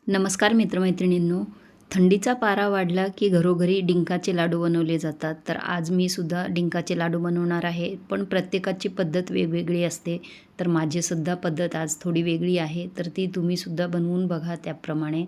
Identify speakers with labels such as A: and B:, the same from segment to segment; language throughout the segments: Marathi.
A: नमस्कार मित्रमैत्रिणींनो. थंडीचा पारा वाढला की घरोघरी डिंकाचे लाडू बनवले जातात. तर आज मी सुद्धा डिंकाचे लाडू बनवणार आहे. पण प्रत्येकाची पद्धत वेगवेगळी असते. तर माझीसुद्धा पद्धत आज थोडी वेगळी आहे. तर ती तुम्हीसुद्धा बनवून बघा त्याप्रमाणे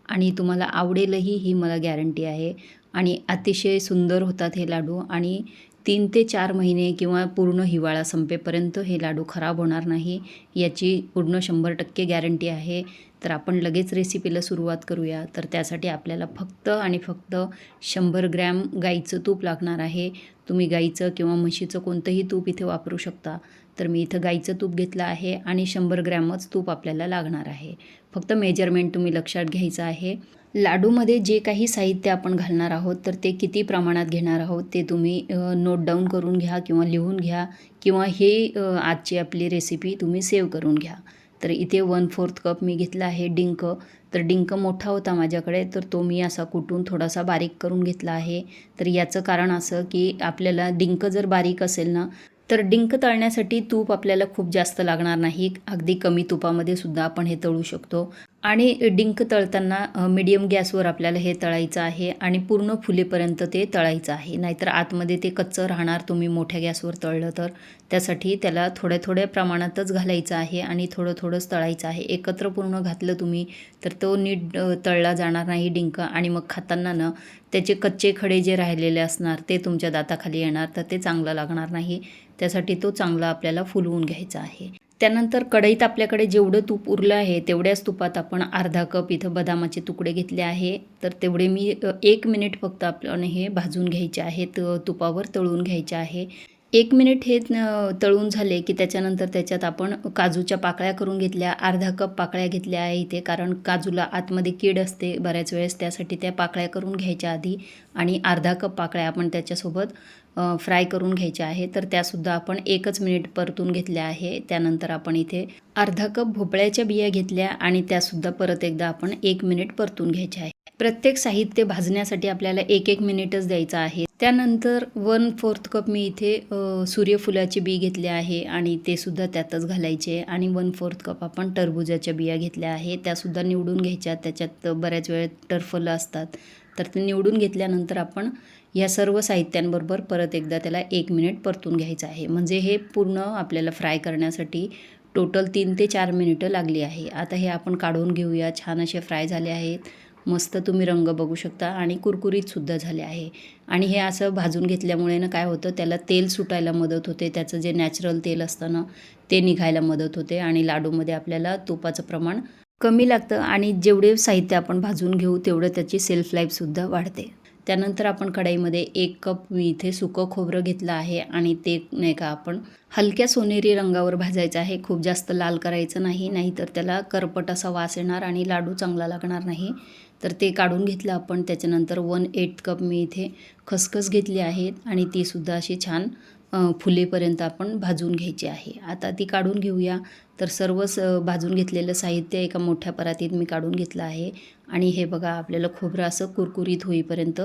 A: आणि तुम्हाला आवडेलही ही मला गॅरंटी आहे. आणि अतिशय सुंदर होतात हे लाडू आणि 3 ते 4 महिने किंवा पूर्ण हिवाळा संपेपर्यंत हे लाडू खराब होणार नाही, याची पूर्ण 100% गॅरंटी आहे. तर आपण लगेच रेसिपीला सुरुवात करूया. तर त्यासाठी आपल्याला फक्त आणि फक्त 100 ग्रॅम गाईचं तूप लागणार आहे. तुम्ही गाईचं किंवा म्हशीचं कोणतंही तूप इथे वापरू शकता. तर मी इथं गाईचं तूप घेतलं आहे आणि 100 ग्रॅमच तूप आपल्याला लागणार आहे. फक्त मेजरमेंट तुम्ही लक्षात घ्यायचं आहे. लाडूमध्ये जे काही साहित्य आपण घालणार आहोत तर ते किती प्रमाणात घेणार आहोत ते तुम्ही नोट डाऊन करून घ्या किंवा लिहून घ्या किंवा हे आजची आपली रेसिपी तुम्ही सेव्ह करून घ्या. तर इथे 1/4 कप मी घेतला आहे डिंक. तर डिंक मोठा होता माझ्याकडे, तर तो मी असा कुटून थोडासा बारीक करून घेतला आहे. तर याचं कारण असं की आपल्याला डिंक जर बारीक असेल ना, तर डिंक तळण्यासाठी तूप आपल्याला खूप जास्त लागणार नाही. अगदी कमी तुपामध्ये सुद्धा आपण हे तळू शकतो. आणि डिंक तळताना मीडियम गॅसवर आपल्याला हे तळायचं आहे आणि पूर्ण फुलेपर्यंत ते तळायचं आहे. नाहीतर आतमध्ये ते कच्चं राहणार तुम्ही मोठ्या गॅसवर तळलं तर. त्यासाठी त्याला थोड्या थोड्या प्रमाणातच घालायचं आहे आणि थोडं थोडंच तळायचं आहे. एकत्र पूर्ण घातलं तुम्ही तर तो नीट तळला जाणार नाही डिंक आणि मग खाताना ना त्याचे कच्चे खडे जे राहिलेले असणार ते तुमच्या दाताखाली येणार, तर ते चांगलं लागणार नाही. त्यासाठी तो चांगला आपल्याला फुलवून घ्यायचा आहे. त्यानंतर कढईत आपल्याकडे जेवढं तूप उरलं आहे तेवढ्याच तुपात आपण अर्धा कप इथं बदामाचे तुकडे घेतले आहे. तर तेवढे मी 1 मिनिट फक्त आपल्याला हे भाजून घ्यायचे आहेत, तुपावर तळून घ्यायचे आहे. 1 मिनिट हे तळून झाले की त्याच्यानंतर त्याच्यात आपण काजूच्या पाकळ्या करून घेतल्या. अर्धा कप पाकळ्या घेतल्या आहे इथे, कारण काजूला आतमध्ये कीड असते बऱ्याच वेळेस, त्यासाठी त्या पाकळ्या करून घ्यायच्या आधी. आणि अर्धा कप पाकळ्या आपण त्याच्यासोबत फ्राय करून घ्यायच्या आहे. तर त्यासुद्धा आपण 1च मिनिट परतून घेतल्या आहे. त्यानंतर आपण इथे अर्धा कप भोपळ्याच्या बिया घेतल्या आणि त्यासुद्धा परत एकदा आपण 1 मिनिट परतून घ्यायच्या आहे. प्रत्येक साहित्य भाजण्यासाठी आपल्याला 1-1 मिनिटच द्यायचं आहे. त्यानंतर 1/4 कप मी इथे सूर्यफुलाचे बी घेतले आहे आणि ते सुद्धा त्यातच घालायचे. आणि 1/4 कप आपण टरबूजाच्या बिया घेतल्या आहे, त्यासुद्धा निवडून घ्यायच्या. त्याच्यात बऱ्याच वेळ टरफलं असतात, तर ते निवडून घेतल्यानंतर आपण या सर्व साहित्यांबरोबर परत एकदा त्याला 1 मिनिट परतून घ्यायचं आहे. म्हणजे हे पूर्ण आपल्याला फ्राय करण्यासाठी टोटल 3 ते 4 मिनिटं लागली आहे. आता हे आपण काढून घेऊया. छान असे फ्राय झाले आहेत. मस्त तुम्ही रंग बघू शकता आणि कुरकुरीतसुद्धा झाले आहे. आणि हे असं भाजून घेतल्यामुळे ना काय होतं, त्याला तेल सुटायला मदत होते. त्याचं जे नॅचरल तेल असतं ना, ते निघायला मदत होते आणि लाडूमध्ये आपल्याला तुपाचं प्रमाण कमी लागतं आणि जेवढे साहित्य आपण भाजून घेऊ तेवढं त्याची सेल्फ लाईफसुद्धा वाढते. त्यानंतर आपण कढईमध्ये 1 कप मी इथे सुकं खोबरं घेतलं आहे आणि ते नाही का आपण हलक्या सोनेरी रंगावर भाजायचं आहे. खूप जास्त लाल करायचं नाही, नाहीतर त्याला करपट असा वास येणार आणि लाडू चांगला लागणार नाही. तर ते काढून घेतलं आपण. त्याच्यानंतर 1/8 कप मी इथे खसखस घेतली आहे आणि तीसुद्धा अशी छान फुलेपर्यंत आपण भाजून घ्यायची आहे. आता ती काढून घेऊया. तर सर्वच भाजून घेतलेलं साहित्य एका मोठ्या परातीत मी काढून घेतलं आहे. आणि हे बघा, आपल्याला खोबरं असं कुरकुरीत होईपर्यंत,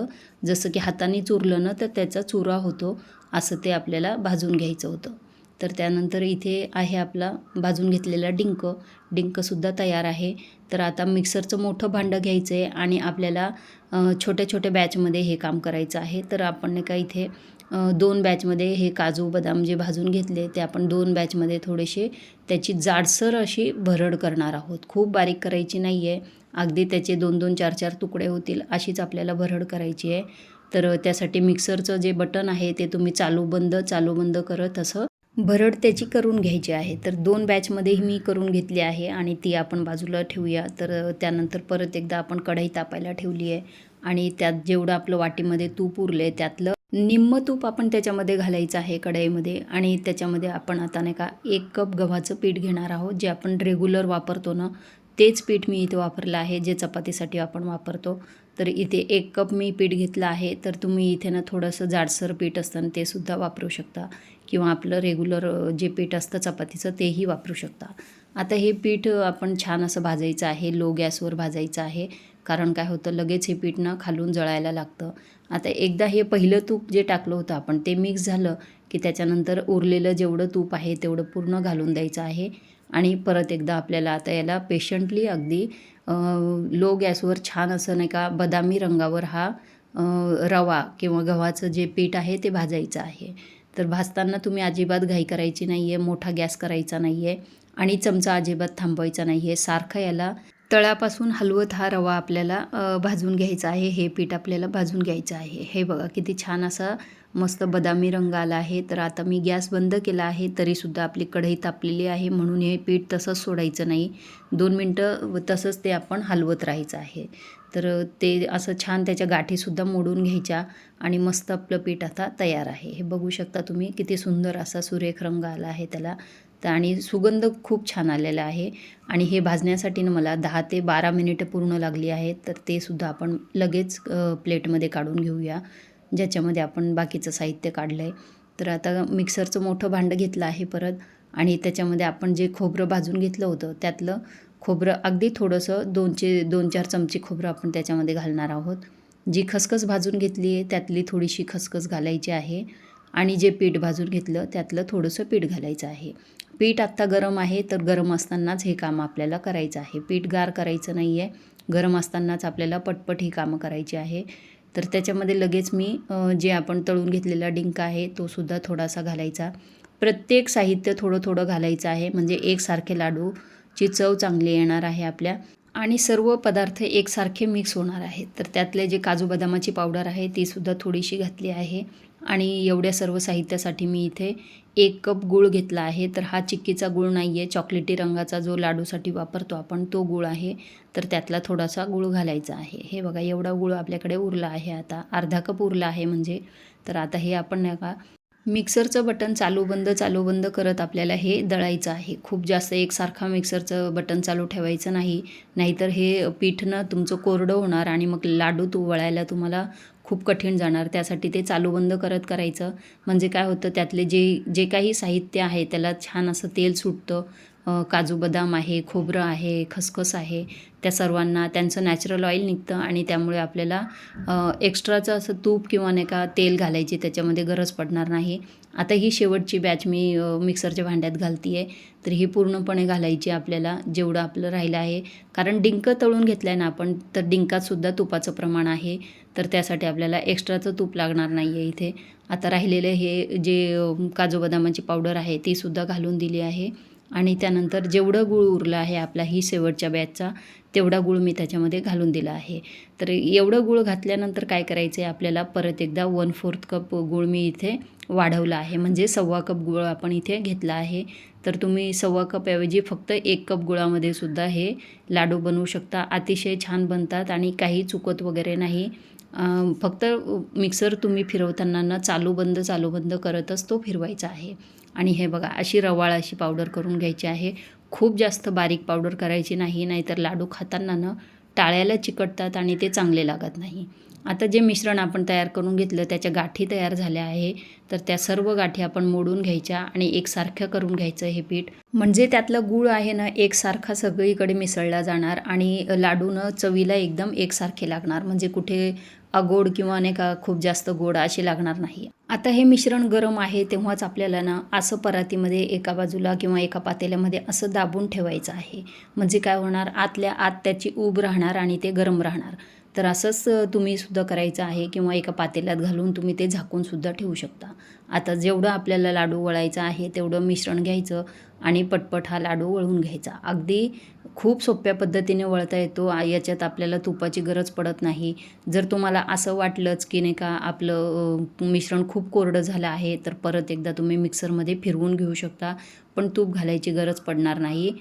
A: जसं की हाताने चुरलं ना तर त्याचा चुरा होतो, असं ते आपल्याला भाजून घ्यायचं होतं. तर त्यानंतर इथे आहे आपला भाजून घेतलेला डिंक. डिंकसुद्धा तयार आहे. तर आता मिक्सरचं मोठं भांडं घ्यायचं आहे आणि आपल्याला छोट्या छोट्या बॅचमध्ये हे काम करायचं आहे. तर आपण नाही का इथे 2 बॅचमध्ये हे काजू बदाम जे भाजून घेतले ते आपण 2 बॅचमध्ये थोडेसे त्याची जाडसर अशी भरड करणार आहोत. खूप बारीक करायची नाही आहे. अगदी त्याचे 2-2, 4-4 तुकडे होतील अशीच आपल्याला भरड करायची आहे. तर त्यासाठी मिक्सरचं जे बटन आहे ते तुम्ही चालू बंद करत असं भरड त्याची करून घ्यायची आहे. तर 2 बॅचमध्येही मी करून घेतली आहे आणि ती आपण बाजूला ठेवूया. तर त्यानंतर परत एकदा आपण कढई तापायला ठेवली आहे आणि त्यात जेवढं आपलं वाटीमध्ये तूप उरले त्यातलं निम्म तूप आपण त्याच्यामध्ये घालायचं आहे कढईमध्ये. आणि त्याच्यामध्ये आपण आता नाही का 1 कप गव्हाचं पीठ घेणार आहोत, जे आपण रेग्युलर वापरतो ना तेच पीठ मी इथे वापरलं आहे, जे चपातीसाठी आपण वापरतो. तर इथे 1 कप मी पीठ घेतलं आहे. तर तुम्ही इथे ना थोडंसं जाडसर पीठ असतं ना ते सुद्धा वापरू शकता किंवा आपलं रेग्युलर जे पीठ असतं चपातीचं तेही वापरू शकता. आता हे पीठ आपण छान असं भाजायचं आहे, लो गॅसवर भाजायचं आहे, कारण काय होतं लगेच हे पीठ ना खालून जळायला लागतं. आता एकदा हे पहिलं तूप जे टाकलं होतं आपण ते मिक्स झालं की त्याच्यानंतर उरलेलं जेवढं तूप आहे तेवढं पूर्ण घालून द्यायचं आहे. आणि परत एकदा आपल्याला आता याला पेशंटली अगदी लो गॅसवर छान असं नाही का बदामी रंगावर हा रवा किंवा गव्हाचं जे पीठ आहे ते भाजायचं आहे. तर भाजताना तुम्ही अजिबात घाई करायची नाही आहे, मोठा गॅस करायचा नाही आहे आणि चमचा अजिबात थांबवायचा नाही आहे. सारखं याला तळापासून हलवत हा रवा आपल्याला भाजून घ्यायचा आहे. हे पीठ आपल्याला भाजून घ्यायचं आहे. हे बघा किती छान असा मस्त बदामी रंग आला आहे. तर आता मी गॅस बंद केला आहे, तरीसुद्धा आपली कढई तापलेली आहे, म्हणून हे पीठ तसंच सोडायचं नाही. 2 मिनटं तसंच ते आपण हलवत राहायचं आहे. तर ते असं छान त्याच्या गाठीसुद्धा मोडून घ्यायच्या आणि मस्त आपलं पीठ आता तयार आहे. हे बघू शकता तुम्ही किती सुंदर असा सुरेख रंग आला आहे त्याला. तर आणि सुगंध खूप छान आलेला आहे आणि हे भाजण्यासाठी ना मला 10 ते 12 मिनिटं पूर्ण लागली आहेत. तर ते सुद्धा आपण लगेच प्लेटमध्ये काढून घेऊया, ज्याच्यामध्ये आपण बाकीचं साहित्य काढलं आहे. तर आता मिक्सरचं मोठं भांडं घेतलं आहे परत आणि त्याच्यामध्ये आपण जे खोबरं भाजून घेतलं होतं त्यातलं खोबरं अगदी थोडंसं 2-4 चमचे खोबरं आपण त्याच्यामध्ये घालणार आहोत. जी खसखस भाजून घेतली आहे त्यातली थोडीशी खसखस घालायची आहे आणि जे पीठ भाजून घेतलं त्यातलं थोडंसं पीठ घालायचं आहे. पीठ आत्ता गरम आहे, तर गरम असतानाच हे काम आपल्याला करायचं आहे. पीठ गार करायचं नाही आहे, गरम असतानाच आपल्याला पटपट ही कामं करायची आहे. तर त्याच्यामध्ये लगेच मी जे आपण तळून घेतलेला डिंक आहे तोसुद्धा थोडासा घालायचा. प्रत्येक साहित्य थोडं थोडं घालायचं आहे, म्हणजे एकसारखे लाडूची चव चांगली येणार आहे आपल्या आणि सर्व पदार्थ एकसारखे मिक्स होणार आहेत. तर त्यातले जे काजू बदामाची पावडर आहे तीसुद्धा थोडीशी घातली आहे आणि एवढ्या सर्व साहित्यासाठी मी इथे 1 कप गूळ घेतला आहे. तर हा चिक्कीचा गूळ नाही आहे, चॉकलेटी रंगाचा जो लाडूसाठी वापरतो आपण तो गूळ आहे. तर त्यातला थोडासा गूळ घालायचा आहे. हे बघा एवढा गूळ आपल्याकडे उरला आहे, आता अर्धा कप उरला आहे म्हणजे. तर आता हे आपण नाही का मिक्सरचं बटन चालू बंद करत आपल्याला हे दळायचं आहे. खूप जास्त एकसारखा मिक्सरचं बटन चालू ठेवायचं नाही, नाहीतर हे पीठनं तुमचं कोरडं होणार आणि मग लाडू वळायला तुम्हाला खूप कठीण जाणार. त्यासाठी ते चालू बंद करत करायचं, म्हणजे काय होतं त्यातले जे काही साहित्य आहे त्याला छान असं तेल सुटतं. काजू बदाम आहे, खोबरं आहे, खसखस आहे, त्या सर्वांना त्यांचं नॅचरल ऑइल निघतं आणि त्यामुळे आपल्याला एक्स्ट्राचं असं तूप किंवा नाही का तेल घालायची त्याच्यामध्ये गरज पडणार नाही. आता ही शेवटची बॅच मी मिक्सरच्या भांड्यात घालते आहे. तर ही पूर्णपणे घालायची आपल्याला, जेवढं आपलं राहिलं आहे. कारण डिंक तळून घेतलं आहे ना आपण, तर डिंकातसुद्धा तुपाचं प्रमाण आहे. तर त्यासाठी आपल्याला एक्स्ट्राचं तूप लागणार नाही आहे इथे. आता राहिलेले हे जे काजू बदामाची पावडर आहे तीसुद्धा घालून दिली आहे आणि त्यानंतर जेवढं गूळ उरलं आहे आपला ही शेवटच्या बॅचचा तेवढा गूळ मी त्याच्यामध्ये घालून दिला आहे. तर एवढं गूळ घातल्यानंतर काय करायचं आहे आपल्याला, परत एकदा 1/4 कप गूळ मी इथे वाढवला आहे, म्हणजे 1/2 कप गूळ आपण इथे घेतला आहे. तर तुम्ही 1/2 कपऐवजी फक्त 1 कप गुळामध्ये सुद्धा हे लाडू बनवू शकता. अतिशय छान बनतात आणि काही चुकत वगैरे नाही. फक्त मिक्सर तुम्ही फिरवताना ना चालू बंद करतच तो फिरवायचा आहे. आणि हे बघा अशी रवाळ अशी पावडर करून घ्यायची आहे. खूप जास्त बारीक पावडर करायची नाही, नाहीतर लाडू खाताना ना टाळ्याला चिकटतात आणि ते चांगले लागत नाही. आता जे मिश्रण आपण तयार करून घेतलं त्याच्या गाठी तयार झाल्या आहे. तर त्या सर्व गाठी आपण मोडून घ्यायच्या आणि एकसारखं करून घ्यायचं हे पीठ, म्हणजे त्यातलं गूळ आहे ना एकसारखा सगळीकडे मिसळला जाणार आणि लाडूनं चवीला एकदम एकसारखे लागणार, म्हणजे कुठे अगोड किंवा नाही का खूप जास्त गोड असे लागणार नाही. आता हे मिश्रण गरम आहे तेव्हाच आपल्याला ना असं परातीमध्ये एका बाजूला किंवा एका पातेल्यामध्ये असं दाबून ठेवायचं आहे, म्हणजे काय होणार आतल्या आत त्याची ऊब राहणार आणि ते गरम राहणार. तर असंच तुम्ही सुद्धा करायचं आहे किंवा एका पातेल्यात घालून तुम्ही ते झाकूनसुद्धा ठेवू शकता. आता जेवढं आपल्याला लाडू वळायचं आहे तेवढं मिश्रण घ्यायचं आणि पटपट हा लाडू वळून घ्यायचा. अगदी खूप सोप्या पद्धतीने वळता येतो. याच्यात आपल्याला तुपाची गरज पडत नाही. जर तुम्हाला असं वाटलंच की नाही का आपलं मिश्रण खूप कोरडं झालं आहे, तर परत एकदा तुम्ही मिक्सरमध्ये फिरवून घेऊ शकता, पण तूप घालायची गरज पडणार नाही.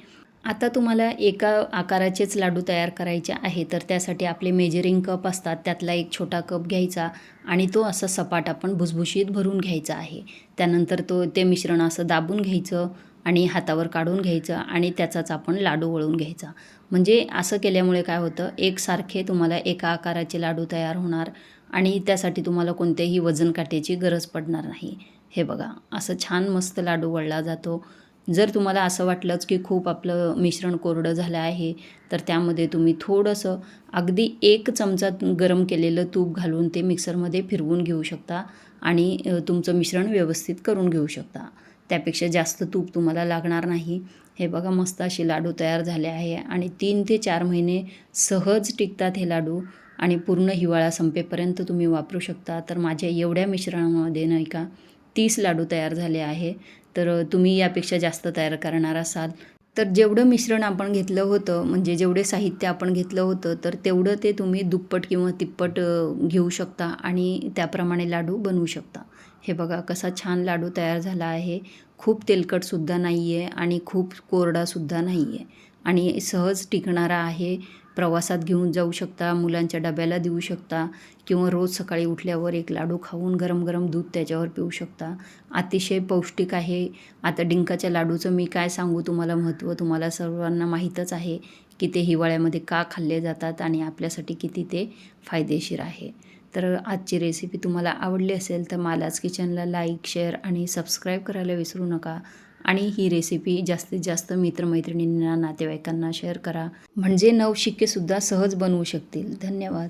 A: आता तुम्हाला एका आकाराचेच लाडू तयार करायचे आहे, तर त्यासाठी आपले मेजरिंग कप असतात त्यातला एक छोटा कप घ्यायचा आणि तो असा सपाट आपण भुसभुशीत भरून घ्यायचा आहे. त्यानंतर ते मिश्रण असं दाबून घ्यायचं आणि हातावर काढून घ्यायचं आणि त्याचाच आपण लाडू वळून घ्यायचा. म्हणजे असं केल्यामुळे काय होतं, एकसारखे तुम्हाला एका आकाराचे लाडू तयार होणार आणि त्यासाठी तुम्हाला कोणत्याही वजन काट्याची गरज पडणार नाही. हे बघा असं छान मस्त लाडू वळला जातो. जर तुम्हाला असं वाटलंच की खूप आपलं मिश्रण कोरडं झालं आहे, तर त्यामध्ये तुम्ही थोडंसं अगदी 1 चमचा गरम केलेलं तूप घालून ते मिक्सरमध्ये फिरवून घेऊ शकता आणि तुमचं मिश्रण व्यवस्थित करून घेऊ शकता. त्यापेक्षा जास्त तूप तुम्हाला लागणार नाही. हे बघा मस्त असे लाडू तयार झाले आहे आणि 3 ते 4 महिने सहज टिकतात हे लाडू आणि पूर्ण हिवाळा संपेपर्यंत तुम्ही वापरू शकता. तर माझ्या एवढ्या मिश्रणामध्ये नाही का 30 लाडू तयार झाले आहे. तर तुम्ही यापेक्षा जास्त तयार करणार असाल तर जेवढं मिश्रण आपण घेतलं होतं म्हणजे जेवढे साहित्य आपण घेतलं होतं तर तेवढं ते तुम्ही दुप्पट किंवा तिप्पट घेऊ शकता आणि त्याप्रमाणे लाडू बनवू शकता. हे बघा कसा छान लाडू तयार झाला आहे. खूप तेलकटसुद्धा नाही आहे आणि खूप कोरडासुद्धा नाही आहे आणि सहज टिकणारा आहे. प्रवासात घेऊन जाऊ शकता, मुलांच्या डब्याला देऊ शकता किंवा रोज सकाळी उठल्यावर एक लाडू खाऊन गरम गरम दूध त्याच्यावर पिऊ शकता. अतिशय पौष्टिक आहे. आता डिंकाच्या लाडूचं मी काय सांगू तुम्हाला महत्त्व, तुम्हाला सर्वांना माहीतच आहे की ते हिवाळ्यामध्ये का खाल्ले जातात आणि आपल्यासाठी किती ते फायदेशीर आहे. तर आजची रेसिपी तुम्हाला आवडली असेल तर मालाच किचनला लाईक, शेअर आणि सबस्क्राईब करायला विसरू नका आणि ही रेसिपी जास्तीत जास्त मित्रमैत्रिणींना, नातेवाईकांना शेअर करा म्हणजे नवशिक्केसुद्धा सहज बनवू शकतील. धन्यवाद.